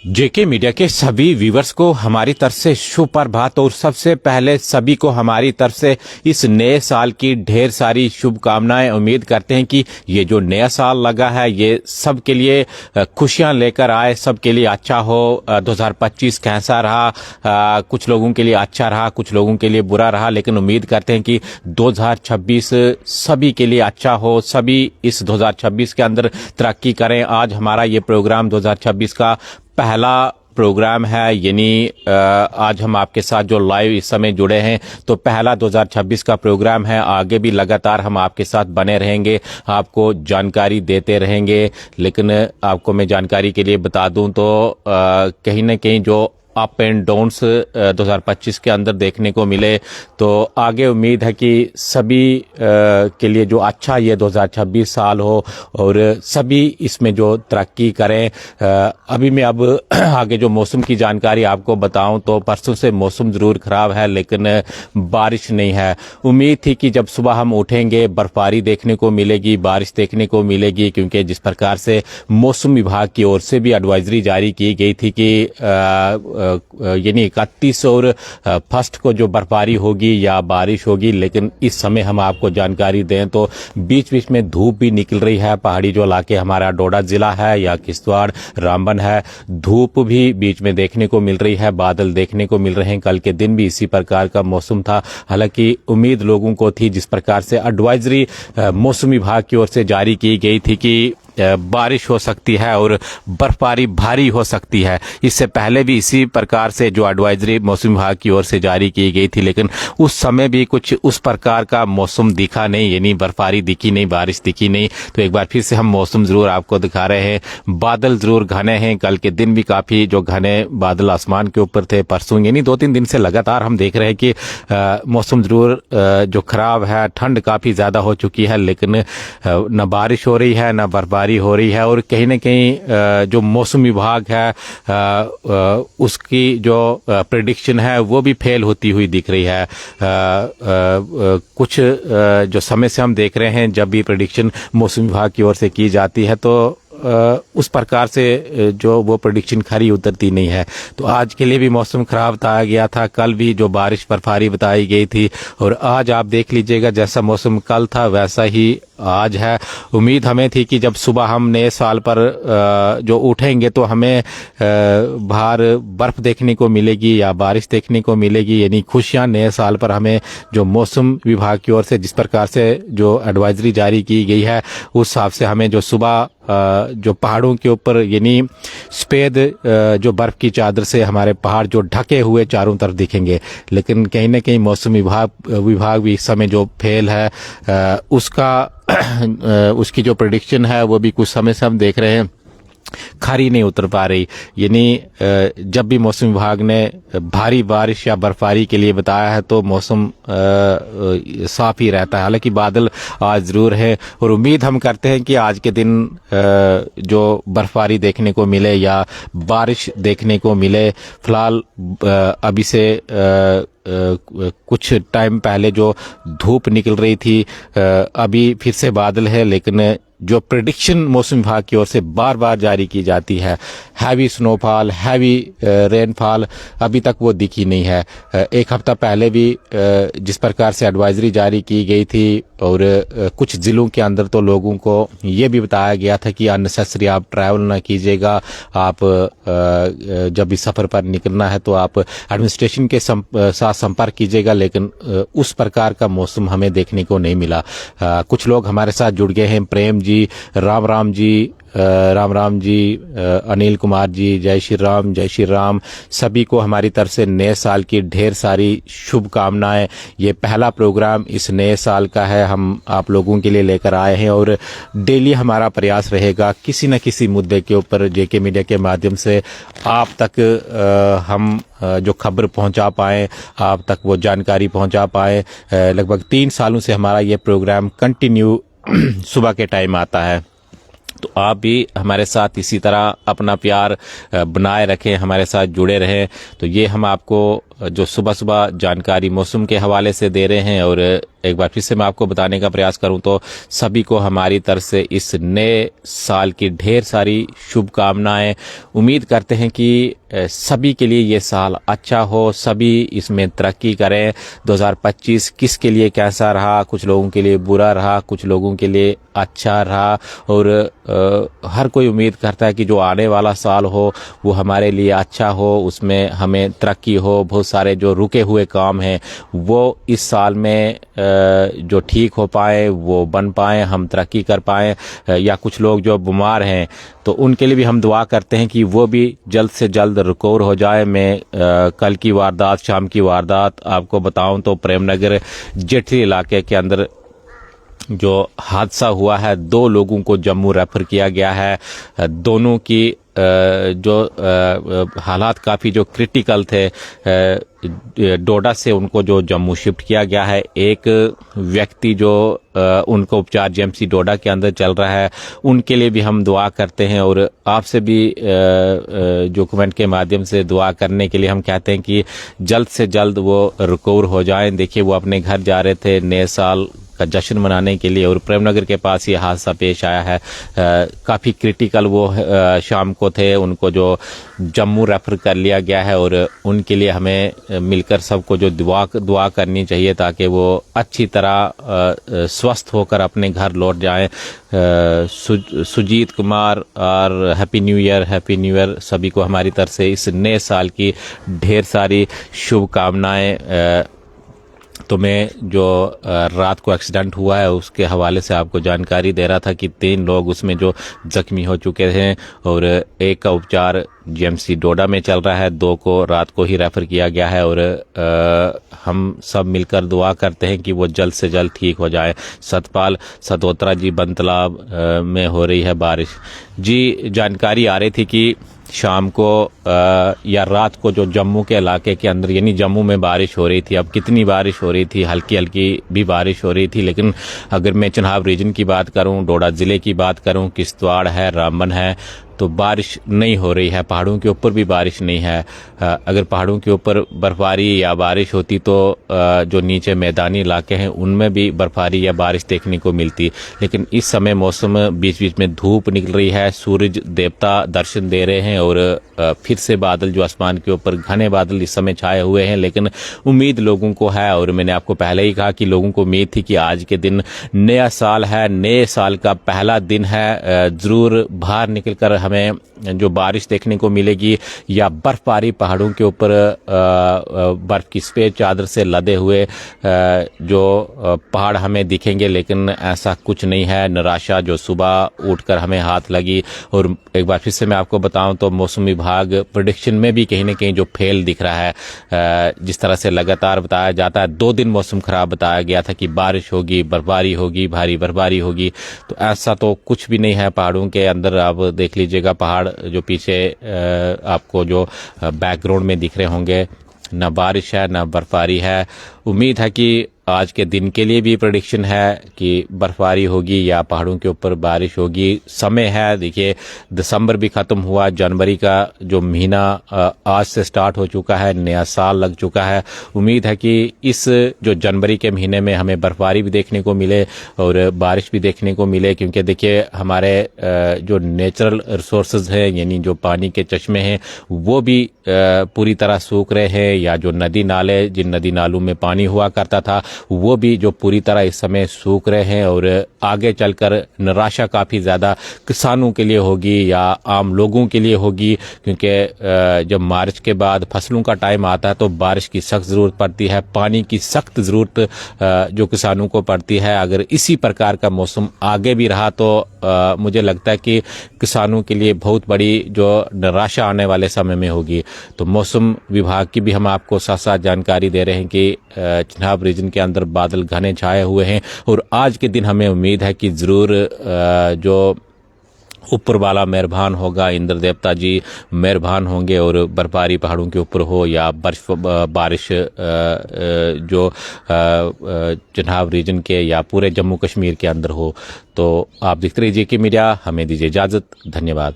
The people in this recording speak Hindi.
जेके मीडिया के सभी व्यूवर्स को हमारी तरफ से सुप्रभात और सबसे पहले सभी को हमारी तरफ से इस नए साल की ढेर सारी शुभकामनाएं। उम्मीद करते हैं कि ये जो नया साल लगा है ये सबके लिए खुशियां लेकर आए, सबके लिए अच्छा हो। 2025 कैसा रहा, कुछ लोगों के लिए अच्छा रहा, कुछ लोगों के लिए बुरा रहा, लेकिन उम्मीद करते हैं कि 2026 सभी के लिए अच्छा हो, सभी इस 2026 के अंदर तरक्की करें। आज हमारा ये प्रोग्राम 2026 का पहला प्रोग्राम है, यानी आज हम आपके साथ जो लाइव इस समय जुड़े हैं तो पहला 2026 का प्रोग्राम है। आगे भी लगातार हम आपके साथ बने रहेंगे, आपको जानकारी देते रहेंगे। लेकिन आपको मैं जानकारी के लिए बता दूं तो कहीं ना कहीं जो अप एंड डाउन्स 2025 के अंदर देखने को मिले, तो आगे उम्मीद है कि सभी के लिए जो अच्छा ये 2026 साल हो और सभी इसमें जो तरक्की करें। अभी मैं अब आगे जो मौसम की जानकारी आपको बताऊं तो परसों से मौसम ज़रूर ख़राब है, लेकिन बारिश नहीं है। उम्मीद थी कि जब सुबह हम उठेंगे बर्फबारी देखने को मिलेगी, बारिश देखने को मिलेगी, क्योंकि जिस प्रकार से मौसम विभाग की ओर से भी एडवाइजरी जारी की गई थी कि यानी 31 और फर्स्ट को जो बर्फबारी होगी या बारिश होगी। लेकिन इस समय हम आपको जानकारी दें तो बीच बीच में धूप भी निकल रही है। पहाड़ी जो इलाके हमारा डोडा जिला है या किश्तवाड़ रामबन है, धूप भी बीच में देखने को मिल रही है, बादल देखने को मिल रहे हैं। कल के दिन भी इसी प्रकार का मौसम था। हालांकि उम्मीद लोगों को थी, जिस प्रकार से एडवाइजरी मौसम विभाग की ओर से जारी की गई थी कि बारिश हो सकती है और बर्फबारी भारी हो सकती है। इससे पहले भी इसी प्रकार से जो एडवाइजरी मौसम विभाग की ओर से जारी की गई थी, लेकिन उस समय भी कुछ उस प्रकार का मौसम दिखा नहीं, यानी बर्फबारी दिखी नहीं, बारिश दिखी नहीं। तो एक बार फिर से हम मौसम जरूर आपको दिखा रहे हैं। बादल जरूर घने हैं, कल के दिन भी काफी जो घने बादल आसमान के ऊपर थे। परसों यानी 2-3 दिन से लगातार हम देख रहे हैं कि मौसम जरूर जो खराब है, ठंड काफी ज्यादा हो चुकी है, लेकिन न बारिश हो रही है न बर्फबारी हो रही है। और कहीं न कहीं जो मौसम विभाग है उसकी जो प्रेडिक्शन है वो भी फेल होती हुई दिख रही है। कुछ जो समय से हम देख रहे हैं, जब भी प्रेडिक्शन मौसम विभाग की ओर से की जाती है तो उस प्रकार से जो वो प्रेडिक्शन खरी उतरती नहीं है। तो आज के लिए भी मौसम खराब बताया गया था, कल भी जो बारिश बर्फबारी बताई गई थी, और आज आप देख लीजिएगा जैसा मौसम कल था वैसा ही आज है। उम्मीद हमें थी कि जब सुबह हम नए साल पर जो उठेंगे तो हमें बाहर बर्फ देखने को मिलेगी या बारिश देखने को मिलेगी, यानी खुशियां नए साल पर हमें जो मौसम विभाग की ओर से जिस प्रकार से जो एडवाइजरी जारी की गई है उस हिसाब से हमें जो सुबह जो पहाड़ों के ऊपर यानी सफेद जो बर्फ की चादर से हमारे पहाड़ जो ढके हुए चारों तरफ दिखेंगे। लेकिन कहीं ना कहीं मौसम विभाग भी इस समय जो फेल है उसका उसकी जो प्रेडिक्शन है वो भी कुछ समय से हम देख रहे हैं खरी नहीं उतर पा रही। यानी जब भी मौसम विभाग ने भारी बारिश या बर्फबारी के लिए बताया है तो मौसम साफ ही रहता है। हालांकि बादल आज जरूर है और उम्मीद हम करते हैं कि आज के दिन जो बर्फबारी देखने को मिले या बारिश देखने को मिले। फिलहाल अभी से कुछ टाइम पहले जो धूप निकल रही थी, अभी फिर से बादल है, लेकिन जो प्रेडिक्शन मौसम विभाग की ओर से बार बार जारी की जाती है, हैवी स्नोफॉल, हैवी रेनफॉल, अभी तक वो दिखी नहीं है। एक हफ्ता पहले भी जिस प्रकार से एडवाइजरी जारी की गई थी और कुछ जिलों के अंदर तो लोगों को ये भी बताया गया था कि अननेसेसरी आप ट्रैवल ना कीजिएगा, आप जब भी सफ़र पर निकलना है तो आप एडमिनिस्ट्रेशन के साथ संपर्क कीजिएगा। लेकिन उस प्रकार का मौसम हमें देखने को नहीं मिला। कुछ लोग हमारे साथ जुड़ गए हैं, प्रेम जी, राम राम जी, अनिल कुमार जी, जय श्री राम। सभी को हमारी तरफ से नए साल की ढेर सारी शुभकामनाएं। ये पहला प्रोग्राम इस नए साल का है, हम आप लोगों के लिए लेकर आए हैं और डेली हमारा प्रयास रहेगा किसी न किसी मुद्दे के ऊपर जेके मीडिया के माध्यम से आप तक हम जो खबर पहुंचा पाएं, आप तक वो जानकारी पहुंचा पाएं। लगभग 3 सालों से हमारा ये प्रोग्राम कंटिन्यू सुबह के टाइम आता है। तो आप भी हमारे साथ इसी तरह अपना प्यार बनाए रखें, हमारे साथ जुड़े रहें। तो ये हम आपको जो सुबह सुबह जानकारी मौसम के हवाले से दे रहे हैं। और एक बार फिर से मैं आपको बताने का प्रयास करूं तो सभी को हमारी तरफ से इस नए साल की ढेर सारी शुभकामनाएं। उम्मीद करते हैं कि सभी के लिए ये साल अच्छा हो, सभी इसमें तरक्की करें। 2025 किसके लिए कैसा रहा, कुछ लोगों के लिए बुरा रहा, कुछ लोगों के लिए अच्छा रहा। और हर कोई उम्मीद करता है कि जो आने वाला साल हो वो हमारे लिए अच्छा हो, उसमें हमें तरक्की हो, बहुत सारे जो रुके हुए काम हैं वो इस साल में जो ठीक हो पाए, वो बन पाए, हम तरक्की कर पाएँ। या कुछ लोग जो बीमार हैं तो उनके लिए भी हम दुआ करते हैं कि वो भी जल्द से जल्द रिकवर हो जाए। मैं कल की वारदात, शाम की वारदात आपको बताऊं तो प्रेमनगर जेठली इलाके के अंदर जो हादसा हुआ है, 2 लोगों को जम्मू रेफर किया गया है। दोनों की जो हालात काफ़ी जो क्रिटिकल थे, डोडा से उनको जो जम्मू शिफ्ट किया गया है। एक व्यक्ति जो उनको उपचार जेएमसी डोडा के अंदर चल रहा है, उनके लिए भी हम दुआ करते हैं। और आपसे भी जो कमेंट के माध्यम से दुआ करने के लिए हम कहते हैं कि जल्द से जल्द वो रिकवर हो जाएं। देखिए, वो अपने घर जा रहे थे नए साल का जश्न मनाने के लिए और प्रेमनगर के पास ये हादसा पेश आया है। काफ़ी क्रिटिकल वो शाम को थे, उनको जो जम्मू रेफर कर लिया गया है। और उनके लिए हमें मिलकर सबको जो दुआ करनी चाहिए ताकि वो अच्छी तरह स्वस्थ होकर अपने घर लौट जाएं। सुजीत कुमार और हैप्पी न्यू ईयर सभी को हमारी तरफ से इस नए साल की ढेर सारी शुभकामनाएं। तो मैं जो रात को एक्सीडेंट हुआ है उसके हवाले से आपको जानकारी दे रहा था कि 3 लोग उसमें जो जख्मी हो चुके हैं और एक का उपचार जेएमसी डोडा में चल रहा है, 2 को रात को ही रेफर किया गया है। और हम सब मिलकर दुआ करते हैं कि वो जल्द से जल्द ठीक हो जाए। सतपाल सतोत्रा जी, बंतलाब में हो रही है बारिश जी। जानकारी आ रही थी कि शाम को या रात को जो जम्मू के इलाके के अंदर यानी जम्मू में बारिश हो रही थी। अब कितनी बारिश हो रही थी, हल्की हल्की भी बारिश हो रही थी। लेकिन अगर मैं चिनाब रीजन की बात करूं, डोडा ज़िले की बात करूं, किश्तवाड़ है, रामबन है, तो बारिश नहीं हो रही है। पहाड़ों के ऊपर भी बारिश नहीं है। अगर पहाड़ों के ऊपर बर्फबारी या बारिश होती तो जो नीचे मैदानी इलाके हैं उनमें भी बर्फबारी या बारिश देखने को मिलती। लेकिन इस समय मौसम बीच बीच में धूप निकल रही है, सूरज देवता दर्शन दे रहे हैं और फिर से बादल जो आसमान के ऊपर घने बादल इस समय छाए हुए हैं। लेकिन उम्मीद लोगों को है और मैंने आपको पहले ही कहा कि लोगों को उम्मीद थी कि आज के दिन नया साल है, नए साल का पहला दिन है। ज़रूर बाहर निकल कर हमें जो बारिश देखने को मिलेगी या बर्फबारी पहाड़ों के ऊपर बर्फ की सफेद चादर से लदे हुए जो पहाड़ हमें दिखेंगे। लेकिन ऐसा कुछ नहीं है। निराशा जो सुबह उठकर हमें हाथ लगी। और एक बार फिर से मैं आपको बताऊं तो मौसम विभाग प्रेडिक्शन में भी कहीं ना कहीं जो फेल दिख रहा है। जिस तरह से लगातार बताया जाता है, 2 दिन मौसम खराब बताया गया था कि बारिश होगी, बर्फबारी होगी, भारी बर्फबारी होगी, तो ऐसा तो कुछ भी नहीं है। पहाड़ों के अंदर आप देख लीजिएगा, पहाड़ जो पीछे आपको जो बैकग्राउंड में दिख रहे होंगे, ना बारिश है ना बर्फबारी है। उम्मीद है कि आज के दिन के लिए भी प्रेडिक्शन है कि बर्फबारी होगी या पहाड़ों के ऊपर बारिश होगी। समय है, देखिए दिसंबर भी ख़त्म हुआ, जनवरी का जो महीना आज से स्टार्ट हो चुका है, नया साल लग चुका है। उम्मीद है कि इस जो जनवरी के महीने में हमें बर्फबारी भी देखने को मिले और बारिश भी देखने को मिले। क्योंकि देखिए हमारे जो नेचुरल रिसोर्सेज हैं यानी जो पानी के चश्मे हैं वो भी पूरी तरह सूख रहे हैं, या जो नदी नाले, जिन नदी नालों में पानी हुआ करता था वो भी जो पूरी तरह इस समय सूख रहे हैं। और आगे चलकर निराशा काफ़ी ज़्यादा किसानों के लिए होगी या आम लोगों के लिए होगी। क्योंकि जब मार्च के बाद फसलों का टाइम आता है तो बारिश की सख्त ज़रूरत पड़ती है, पानी की सख्त ज़रूरत जो किसानों को पड़ती है। अगर इसी प्रकार का मौसम आगे भी रहा तो मुझे लगता है कि किसानों के लिए बहुत बड़ी जो निराशा आने वाले समय में होगी। तो मौसम विभाग की भी हम आपको साथ साथ जानकारी दे रहे हैं कि चिनाब रीजन के अंदर बादल घने छाए हुए हैं और आज के दिन हमें उम्मीद है कि ज़रूर जो ऊपर वाला मेहरबान होगा, इंद्र देवता जी मेहरबान होंगे और बर्फबारी पहाड़ों के ऊपर हो या बारिश जो चिनाब रीजन के या पूरे जम्मू कश्मीर के अंदर हो। तो आप देखते रहिए JK मीडिया, हमें दीजिए इजाज़त। धन्यवाद।